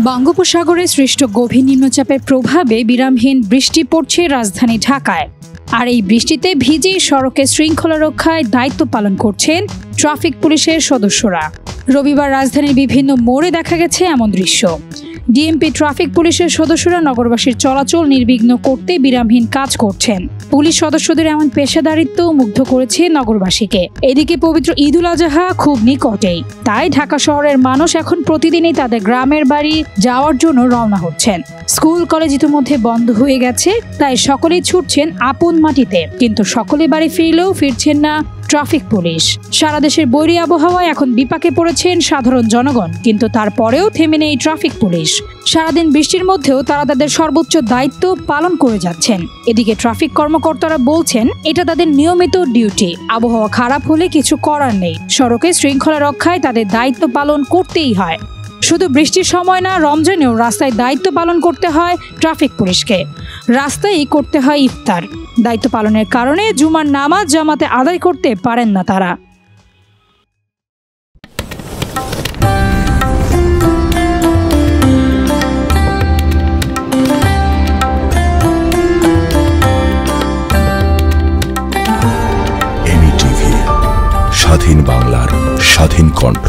বঙ্গোপসাগরে সৃষ্ট গভীর নিম্নচাপের প্রভাবে বিরামহীন বৃষ্টি পড়ছে রাজধানী ঢাকায়। আর এই বৃষ্টিতে ভিজে সড়কে শৃঙ্খলা রক্ষায় দায়িত্ব পালন করছেন ট্রাফিক পুলিশের সদস্যরা। রবিবার রাজধানীর বিভিন্ন মোড়ে দেখা গেছে এমন দৃশ্য। ডিএমপি ট্রাফিক পুলিশের সদস্যরা নগরবাসীর চলাচল নির্বিঘ্ন করতে বিরামহীন কাজ করছেন। পুলিশ সদস্যদের এমন পেশাদারিত্ব মুগ্ধ করেছে নগরবাসীকে। এদিকে পবিত্র ঈদুল আজহা খুব নিকটেই, তাই ঢাকা শহরের মানুষ এখন প্রতিদিনই তাদের গ্রামের বাড়ি যাওয়ার জন্য রওনা হচ্ছেন। স্কুল কলেজ ইতিমধ্যে বন্ধ হয়ে গেছে, তাই সকলেই ছুটছেন আপন মাটিতে। কিন্তু সকলে বাড়ি ফিরলেও ফিরছেন না ট্রাফিক পুলিশ। সারা দেশের বৈরী আবহাওয়ায় এখন বিপাকে পড়েছেন সাধারণ জনগণ, কিন্তু তারপরেও থেমে নেই ট্রাফিক পুলিশ। সারাদিন বৃষ্টির মধ্যেও তারা তাদের সর্বোচ্চ দায়িত্ব পালন করে যাচ্ছেন। এদিকে ট্রাফিক কর্মকর্তারা বলছেন এটা তাদের নিয়মিত ডিউটি। আবহাওয়া খারাপ হলে কিছু করার নেই, সড়কে শৃঙ্খলা রক্ষায় তাদের দায়িত্ব পালন করতেই হয়। শুধু বৃষ্টির সময় না, রমজানেও রাস্তায় দায়িত্ব পালন করতে হয় ট্রাফিক পুলিশকে। রাস্তায় করতে হয় ইফতার। দায়িত্ব পালনের কারণে জুমার নামাজ জামাতে আদায় করতে পারেন না তারা। স্বাধীন বাংলার স্বাধীন কণ্ঠ।